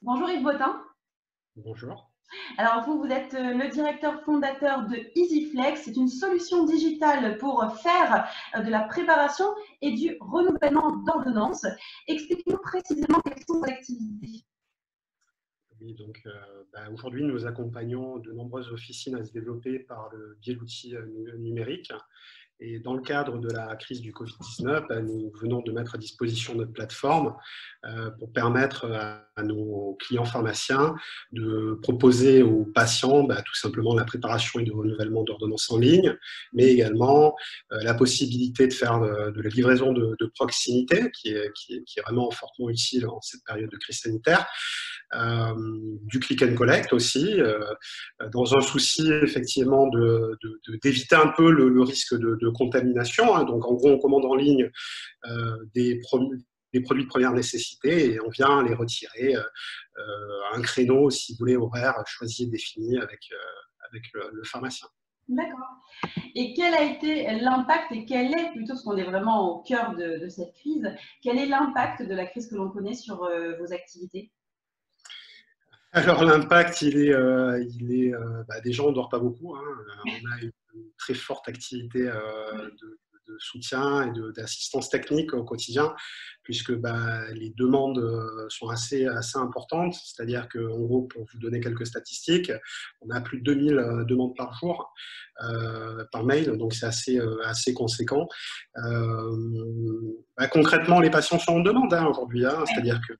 Bonjour Yves Bottin. Bonjour. Alors vous êtes le directeur fondateur de EasyFlex. C'est une solution digitale pour faire de la préparation et du renouvellement d'ordonnances. Expliquez-nous précisément quelles sont vos activités. Oui, donc aujourd'hui, nous accompagnons de nombreuses officines à se développer par le biais d'outils numériques. Et dans le cadre de la crise du Covid-19, nous venons de mettre à disposition notre plateforme pour permettre à nos clients pharmaciens de proposer aux patients tout simplement la préparation et le renouvellement d'ordonnances en ligne, mais également la possibilité de faire de la livraison de proximité, qui est vraiment fortement utile en cette période de crise sanitaire. Du click and collect aussi, dans un souci effectivement d'éviter un peu le risque de contamination. Hein. Donc en gros, on commande en ligne des produits de première nécessité et on vient les retirer à un créneau, si vous voulez, horaire choisi et défini avec le pharmacien. D'accord. Et quel a été l'impact et quel est, plutôt parce qu'on est vraiment au cœur de cette crise, quel est l'impact de la crise que l'on connaît sur vos activités? Alors l'impact, déjà on ne dort pas beaucoup. Hein. On a une très forte activité de soutien et d'assistance technique au quotidien, puisque les demandes sont assez importantes. C'est-à-dire qu'en gros, pour vous donner quelques statistiques, on a plus de 2000 demandes par jour par mail, donc c'est assez conséquent. Concrètement, les patients sont en demande aujourd'hui. Hein. C'est-à-dire que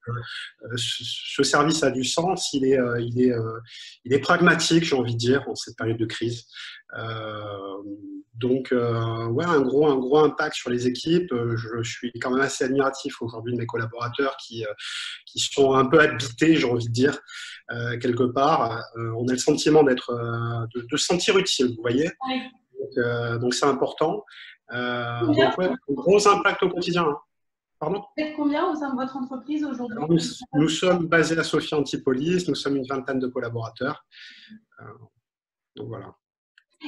ce service a du sens, il est pragmatique, j'ai envie de dire, en cette période de crise. Ouais, un gros impact sur les équipes. Je suis quand même assez admiratif aujourd'hui de mes collaborateurs qui sont un peu habités, j'ai envie de dire, quelque part. On a le sentiment de se sentir utile, vous voyez. Oui. Donc c'est important. Combien, Donc ouais, gros impact au quotidien. Hein. Pardon? vous êtes combien au sein de votre entreprise aujourd'hui? Alors, nous sommes basés à Sophia Antipolis, nous sommes une vingtaine de collaborateurs. Euh, donc voilà.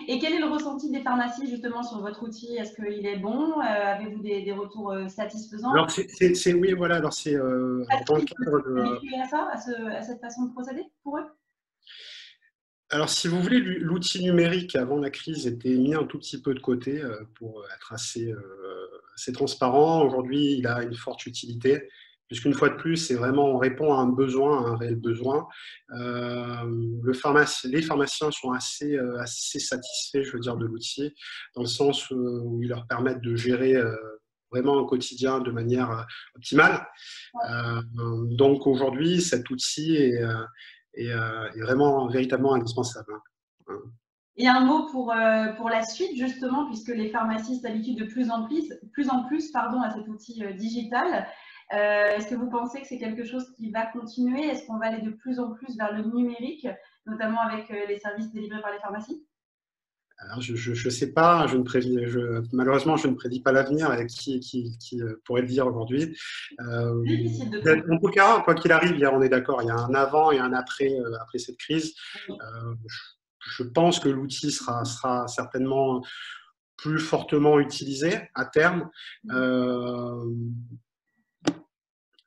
Et quel est le ressenti des pharmacies justement sur votre outil? Est-ce qu'il est bon? Avez-vous des retours satisfaisants? Alors, oui, voilà, alors c'est dans le cadre de. Habitués à ça, à cette façon de procéder pour eux? Alors, si vous voulez, l'outil numérique avant la crise était mis un tout petit peu de côté pour être assez transparent. Aujourd'hui, il a une forte utilité, puisqu'une fois de plus, c'est vraiment, on répond à un besoin, à un réel besoin. Les pharmaciens sont assez satisfaits, je veux dire, de l'outil, dans le sens où ils leur permettent de gérer vraiment un quotidien de manière optimale. Donc aujourd'hui, cet outil est vraiment véritablement indispensable. Hein. Et un mot pour la suite, justement, puisque les pharmacies s'habituent de plus en plus pardon, à cet outil digital. Est-ce que vous pensez que c'est quelque chose qui va continuer? Est-ce qu'on va aller de plus en plus vers le numérique, notamment avec les services délivrés par les pharmacies? Alors, je ne sais pas, malheureusement, je ne prédis pas l'avenir avec qui pourrait le dire aujourd'hui. Difficile de trouver. En tout cas, quoi qu'il arrive, on est d'accord, il y a un avant et un après, après cette crise. Je pense que l'outil sera certainement plus fortement utilisé à terme.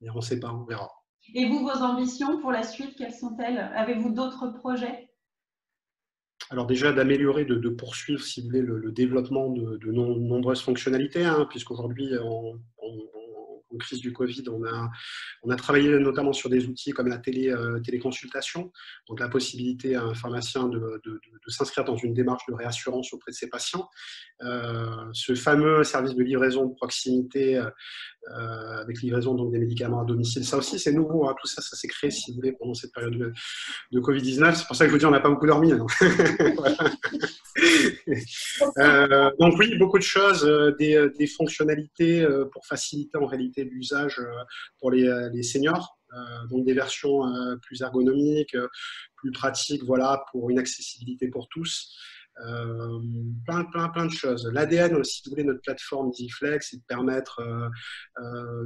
Et on ne sait pas, on verra. Et vous, vos ambitions pour la suite, quelles sont-elles? Avez-vous d'autres projets? Alors déjà d'améliorer, de poursuivre, si vous voulez, le développement de nombreuses fonctionnalités, hein, puisqu'aujourd'hui, en crise du Covid, on a travaillé notamment sur des outils comme la téléconsultation, donc la possibilité à un pharmacien de s'inscrire dans une démarche de réassurance auprès de ses patients. Ce fameux service de livraison de proximité avec livraison donc, des médicaments à domicile, ça aussi c'est nouveau, hein, tout ça, ça s'est créé, si vous voulez, pendant cette période de Covid-19. C'est pour ça que je vous dis, on n'a pas beaucoup dormi. Hein. Donc oui, beaucoup de choses, des fonctionnalités pour faciliter en réalité l'usage pour les seniors, donc des versions plus ergonomiques, plus pratiques, voilà, pour une accessibilité pour tous. Plein de choses. L'ADN, si vous voulez, notre plateforme EasyFlex, c'est de permettre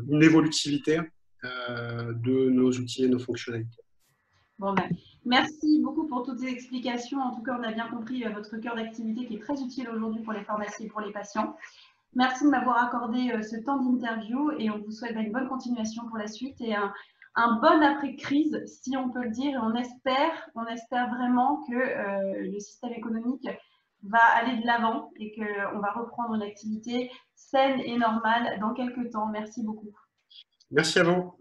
une évolutivité de nos outils et nos fonctionnalités. Bon, ben, merci beaucoup pour toutes ces explications. En tout cas, on a bien compris votre cœur d'activité qui est très utile aujourd'hui pour les pharmacies et pour les patients. Merci de m'avoir accordé ce temps d'interview et on vous souhaite une bonne continuation pour la suite et un bon après-crise, si on peut le dire, et on espère vraiment que le système économique va aller de l'avant et qu'on va reprendre une activité saine et normale dans quelques temps. Merci beaucoup. Merci à vous.